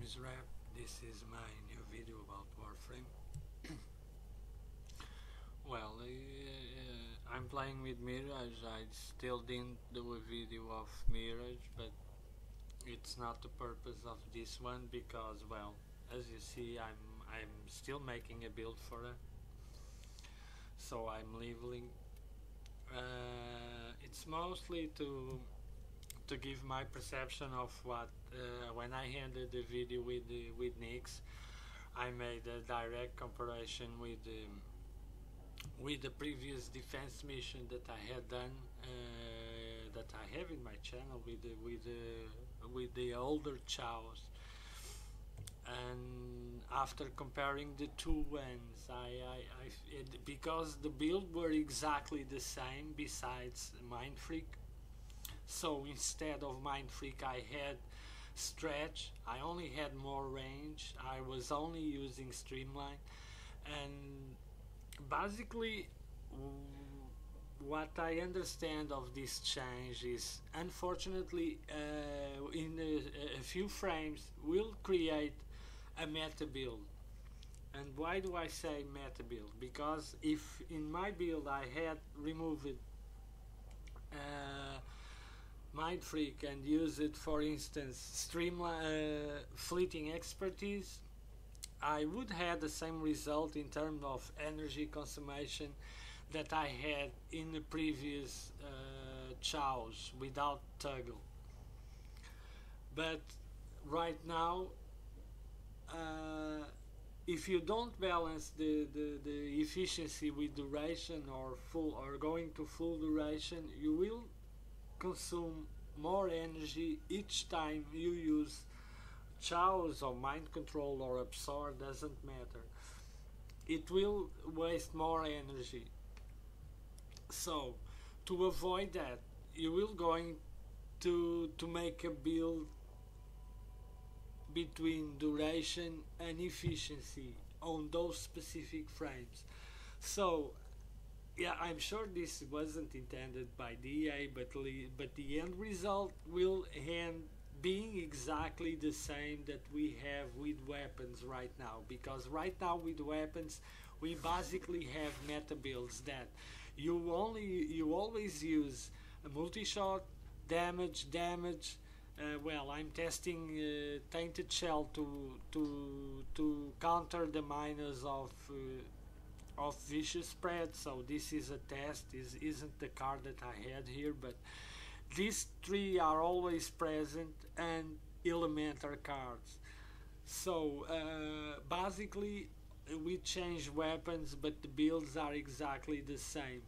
name is Rap. This is my new video about Warframe. Well, I'm playing with Mirage. I still didn't do a video of Mirage, but it's not the purpose of this one because, well, as you see, I'm still making a build for it. So I'm leveling. It's mostly to give my perception of what when I ended the video with Nix, I made a direct comparison with the previous defense mission that I had done, that I have in my channel with the older chows. And after comparing the two ones, because the build were exactly the same besides Mind Freak. So instead of Mind Freak, I had Stretch. I only had more range. I was only using Streamline, and basically what I understand of this change is, unfortunately, in a few frames will create a meta build. And why do I say meta build? Because if in my build I had removed Mind Freak and use it, for instance, Streamline, Fleeting Expertise, I would have the same result in terms of energy consumption that I had in the previous chows without Toggle. But right now, if you don't balance the efficiency with duration or going to full duration, you will consume more energy each time you use chows or mind control or absorb, doesn't matter. It will waste more energy. So to avoid that, you will going to make a build between duration and efficiency on those specific frames. So yeah, I'm sure this wasn't intended by DA, but the end result will end being exactly the same that we have with weapons right now. Because right now with weapons, we basically have meta builds that you always use a multi-shot, damage. Well, I'm testing Tainted Shell to counter the minus of Vicious Spread, so this is a test. This isn't the card that I had here, but these three are always present, and Elementar cards. So basically we change weapons, but the builds are exactly the same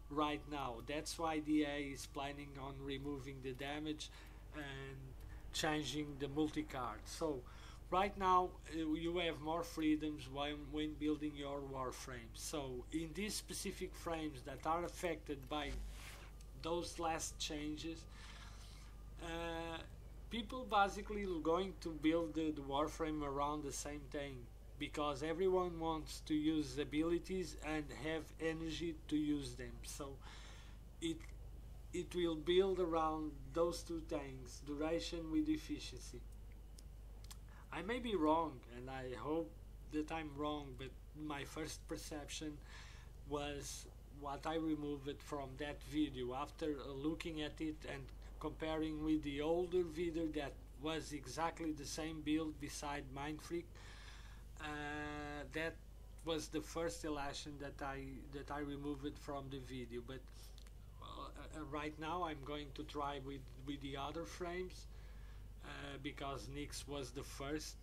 right now. That's why DA is planning on removing the damage and changing the multi-card. So right now you have more freedoms when building your Warframe. So in these specific frames that are affected by those last changes, people basically are going to build the Warframe around the same thing, because everyone wants to use abilities and have energy to use them. So it will build around those two things, duration with efficiency. I may be wrong, and I hope that I'm wrong, but my first perception was what I removed from that video after looking at it and comparing with the older video that was exactly the same build beside Mind Freak. That was the first elation that I removed from the video. But right now I'm going to try with the other frames, because Nix was the first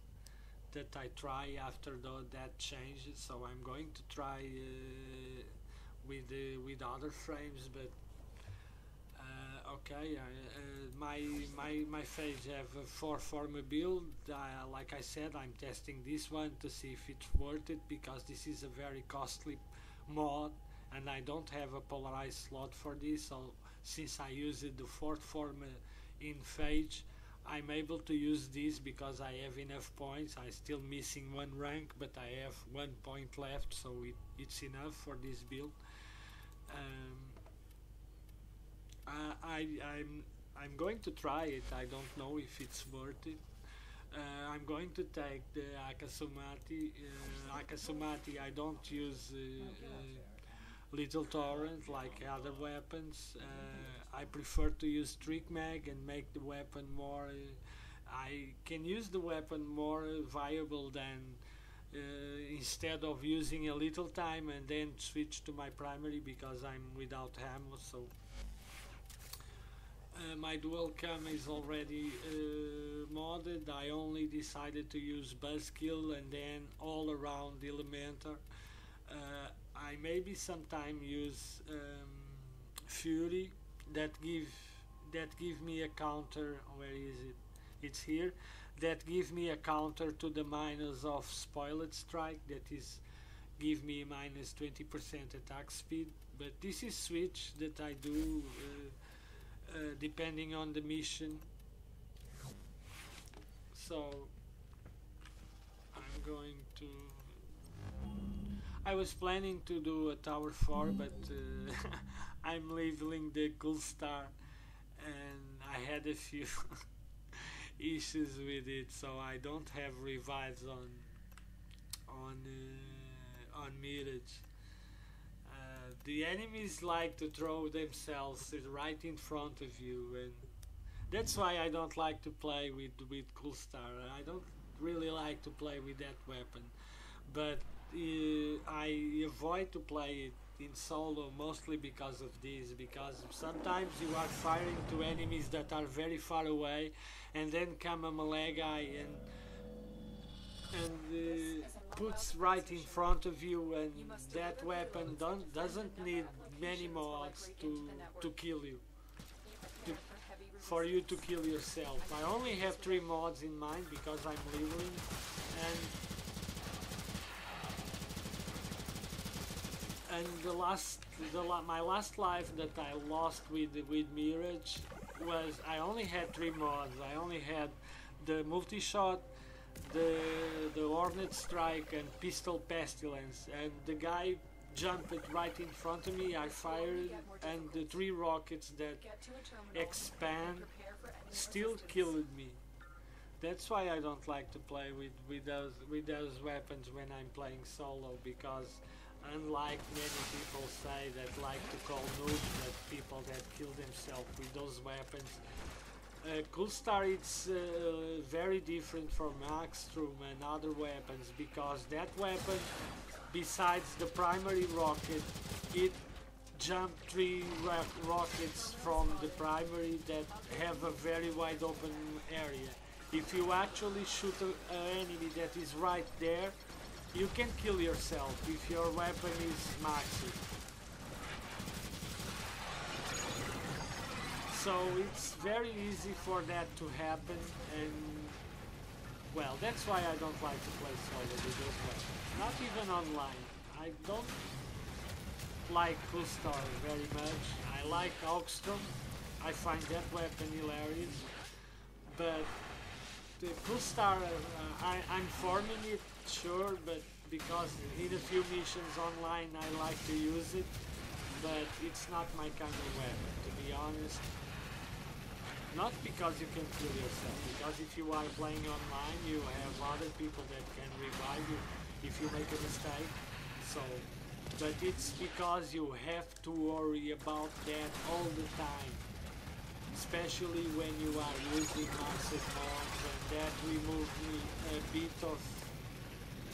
that I try after that changes. So I'm going to try with other frames. But okay, my Phage have a 4-former build. Like I said, I'm testing this one to see if it's worth it, because this is a very costly mod and I don't have a polarized slot for this. So since I used the 4th form in Phage, I'm able to use this because I have enough points. I'm still missing 1 rank, but I have 1 point left, so it's enough for this build. I'm going to try it. I don't know if it's worth it. I'm going to take the Aksomati. Aksomati, I don't use little torrent like other weapons. I prefer to use trick mag and make the weapon more. I can use the weapon more viable than instead of using a little time and then switch to my primary because I'm without ammo. So my dual cam is already modded. I only decided to use buzzkill and then all around Elementor. I maybe sometime use Fury that give me a counter. Where is it? It's here. That give me a counter to the minus of Spoiled Strike. That is give me minus 20% attack speed. But this is switch that I do depending on the mission. So I'm going to. I was planning to do a Tower 4, but I'm leveling the Cool Star, and I had a few issues with it, so I don't have revives on Mirage. The enemies like to throw themselves right in front of you, and that's why I don't like to play with Cool Star. I don't really like to play with that weapon, but I avoid to play it in solo mostly because of this, because sometimes you are firing to enemies that are very far away and then come a melee guy and puts right in front of you, and that weapon doesn't need many mods to kill you, for you to kill yourself. I only have 3 mods in mind because I'm leveling, and my last life that I lost with Mirage was I only had 3 mods. I only had the multi-shot, the Hornet Strike, and Pistol Pestilence, and the guy jumped right in front of me. I fired, and the 3 rockets that expand still killed me. That's why I don't like to play with those weapons when I'm playing solo, because unlike many people say that like to call noobs, that people that kill themselves with those weapons, Cool Star it's very different from Axstrom and other weapons, because that weapon, besides the primary rocket, it jumped 3 rockets from the primary that have a very wide open area. If you actually shoot an enemy that is right there, you can kill yourself if your weapon is maxed. So it's very easy for that to happen, and well, that's why I don't like to play solo with those weapons. Not even online. I don't like Cool Star very much. I like Augstrom. I find that weapon hilarious. But the Cool Star, I'm forming it, sure, but because in a few missions online I like to use it, but it's not my kind of weapon, to be honest. Not because you can kill yourself, because if you are playing online you have other people that can revive you if you make a mistake. So, but it's because you have to worry about that all the time, especially when you are using massive mods, and that removes me a bit of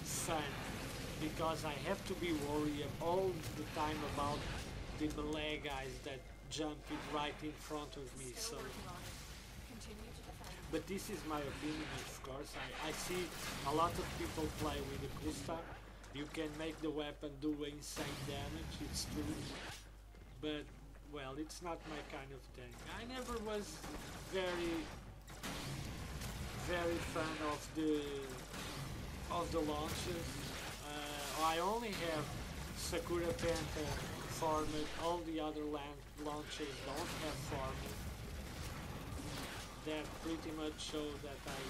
fun, because I have to be worried all the time about the melee guys that jump it right in front of me. So, but this is my opinion, of course. I see a lot of people play with the Cool Star. You can make the weapon do insane damage, it's true, but well, it's not my kind of thing. I never was very fan of the launches. I only have Sakura Penta format. All the other launches don't have format. That pretty much shows that I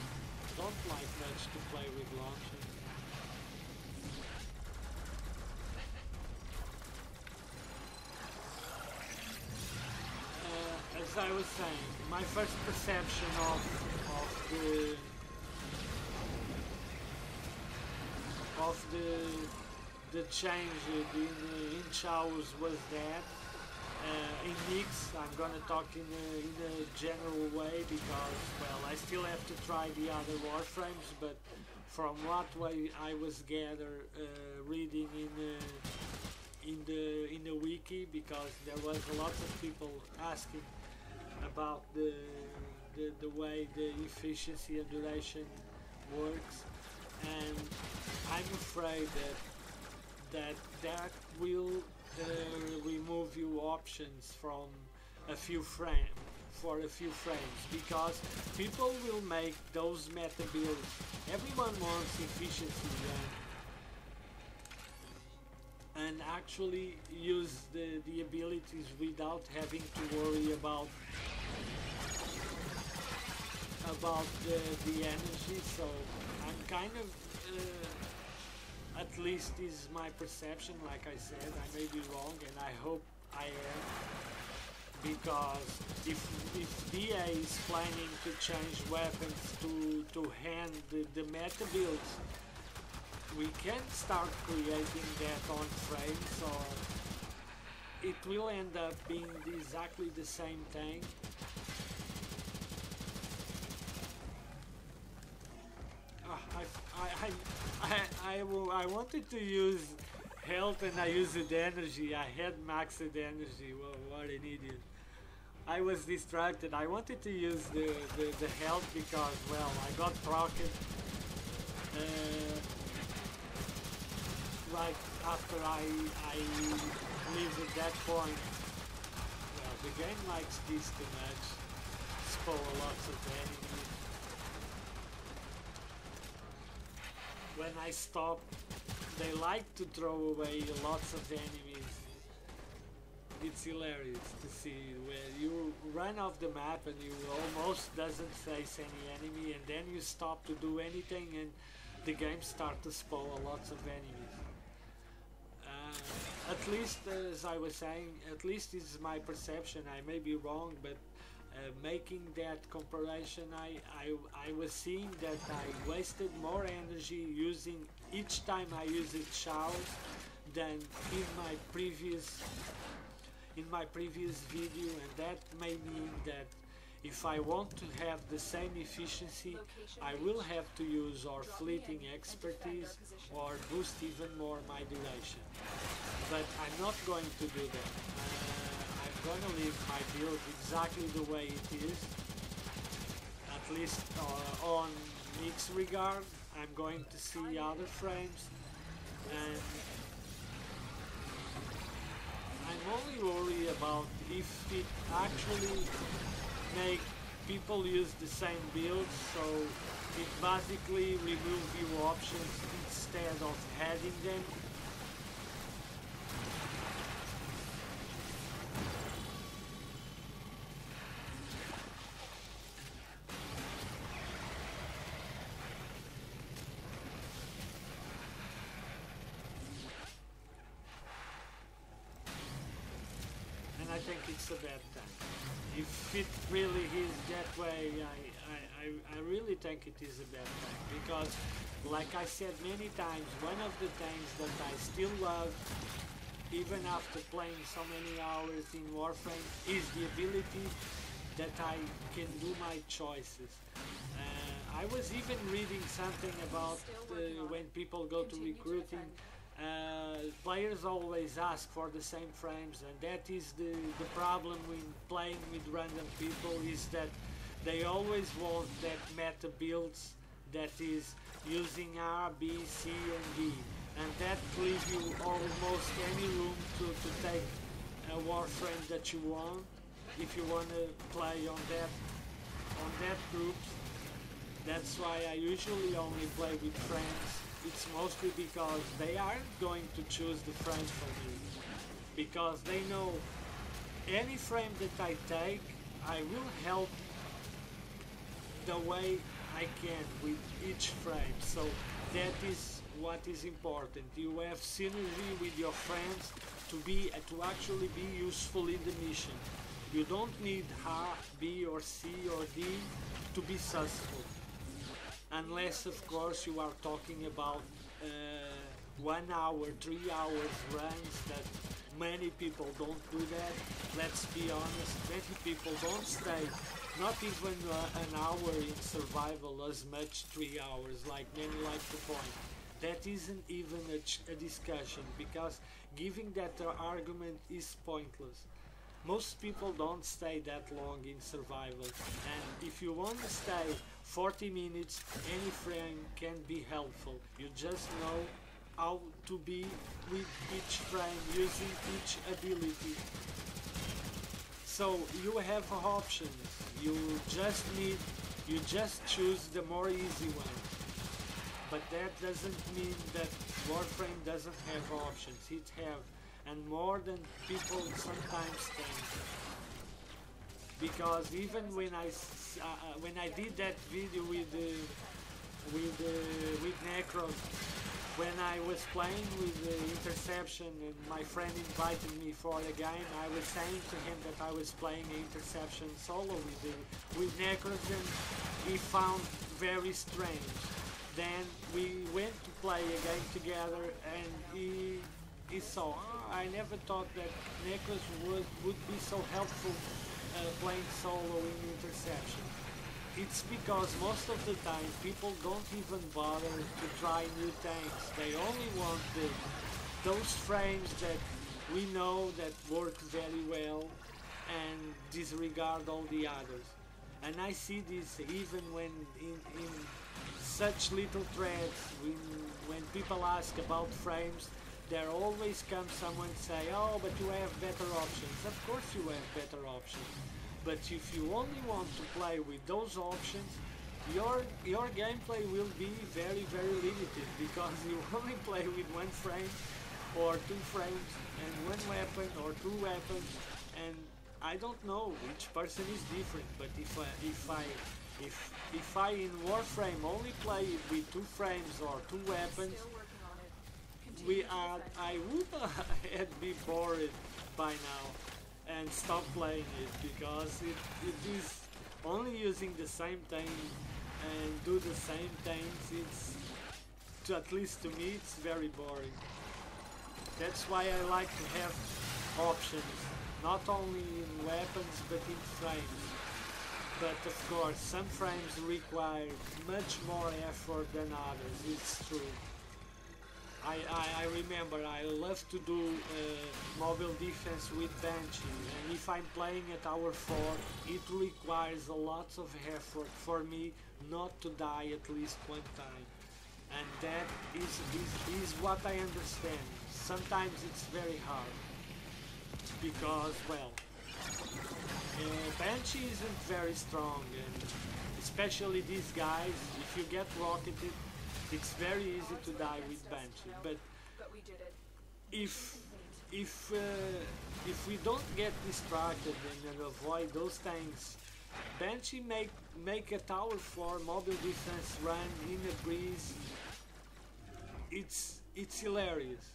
don't like much to play with launches. As I was saying, my first perception of of the change in shows was that. In mix, I'm gonna talk in a general way because, well, I still have to try the other Warframes, but from what way I was reading in the wiki, because there was a lot of people asking about the way the efficiency and duration works, and I'm afraid that will remove you options from a few frames because people will make those meta builds. Everyone wants efficiency and actually use the abilities without having to worry about the energy. So I'm kind of at least is my perception, like I said. I may be wrong, and I hope I am, because if DA is planning to change weapons to hand the meta builds, we can start creating that on frames, or it will end up being exactly the same thing. I wanted to use health and I used energy. I had maxed energy. Well, what an idiot. I was distracted. I wanted to use the health because, well, I got procced right after I lived at that point. Well, the game likes this too much. Spoil lots of enemies. When I stop, they like to throw away lots of enemies. It's hilarious to see where you run off the map and you almost doesn't face any enemy, and then you stop to do anything and the game starts to spawn lots of enemies. At least, as I was saying, at least is my perception. I may be wrong, but making that comparison, I was seeing that I wasted more energy using each time I used showers than in my previous video, and that may mean that if I want to have the same efficiency, I will have to use or fleeting expertise or boost even more my duration. But I'm not going to do that. I'm going to leave my build exactly the way it is, at least on mix regard. I'm going to see other frames, and I'm only worried about if it actually make people use the same build, so it basically remove you options instead of adding them. I think it's a bad thing. If it really is that way, I really think it is a bad thing, because, like I said many times, one of the things that I still love, even after playing so many hours in Warframe, is the ability that I can do my choices. I was even reading something about when people go to recruiting, players always ask for the same frames, and that is the problem when playing with random people, is that they always want that meta builds that is using R, B, C and D, and that leaves you almost any room to take a Warframe that you want, if you want to play on that group. That's why I usually only play with friends. It's mostly because they aren't going to choose the frame for me, because they know any frame that I take, I will help the way I can with each frame. So that is what is important. You have synergy with your friends to actually be useful in the mission. You don't need A, B or C or D to be successful. Unless, of course, you are talking about 1 hour, 3 hours runs that many people don't do that. Let's be honest, many people don't stay not even an hour in survival, as much 3 hours, like many like to point. That isn't even a discussion, because giving that argument is pointless. Most people don't stay that long in survival, and if you want to stay 40 minutes, any frame can be helpful. You just know how to be with each frame, using each ability. So you have options. You just choose the more easy one. But that doesn't mean that Warframe doesn't have options. It have, and more than people sometimes think. Because even when I did that video with Necros, when I was playing with the Interception and my friend invited me for a game, I was saying to him that I was playing Interception solo with Necros, and he found very strange. Then we went to play a game together, and he saw, I never thought that Necros would be so helpful playing solo in Interception. It's because most of the time people don't even bother to try new tanks. They only want those frames that we know that work very well, and disregard all the others. And I see this even when in such little threads, when people ask about frames, there always comes someone say, oh, but you have better options. Of course you have better options. But if you only want to play with those options, your gameplay will be very, very limited, because you only play with one frame or two frames and one weapon or two weapons, and I don't know, each person is different. But if I in Warframe only play with two frames or two weapons, I would have been bored by now and stop playing it, because it is only using the same thing and do the same things. At least to me, it's very boring. That's why I like to have options, not only in weapons but in frames. But of course, some frames require much more effort than others, it's true. I remember I love to do mobile defense with Banshee, and if I'm playing at Tower 4, it requires a lot of effort for me not to die at least one time. And that is what I understand. Sometimes it's very hard, because, well, Banshee isn't very strong, and especially these guys, if you get rocketed, it's very easy to die with Banshee. But if we don't get distracted and avoid those things, Banshee make a Tower 4 mobile defense run in a breeze. It's hilarious.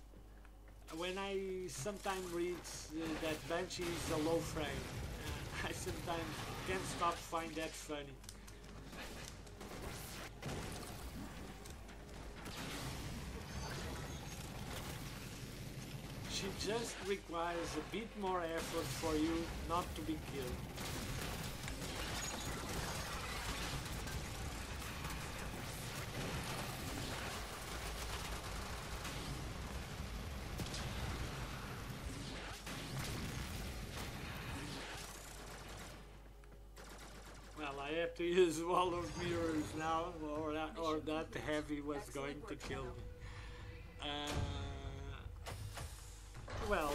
When I sometimes read that Banshee is a low frame, I sometimes can't stop find that funny. She just requires a bit more effort for you not to be killed. Well, I have to use wall of mirrors now, or that heavy was going to kill me. Well,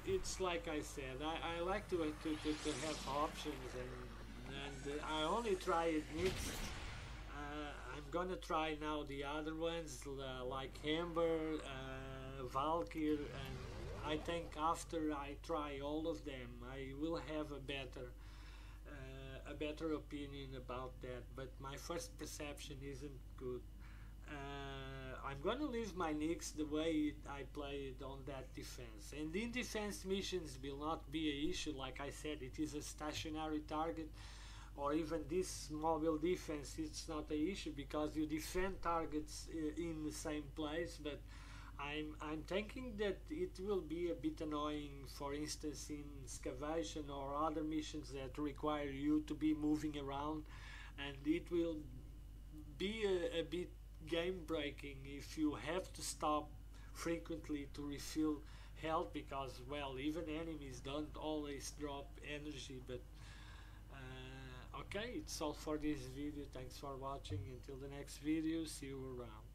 it's like I said, I like to have options, and I only try it mixed. I'm gonna try now the other ones, like Amber, Valkyr, and I think after I try all of them, I will have a better opinion about that. But my first perception isn't good. I'm gonna leave my Nyx the way I played on that defense, and in defense missions will not be an issue. Like I said, it is a stationary target, or even this mobile defense, it's not an issue because you defend targets in the same place. But I'm thinking that it will be a bit annoying, for instance, in excavation or other missions that require you to be moving around, and it will be a bit game breaking if you have to stop frequently to refill health, because well, even enemies don't always drop energy. But okay, it's all for this video. Thanks for watching. Until the next video, see you around.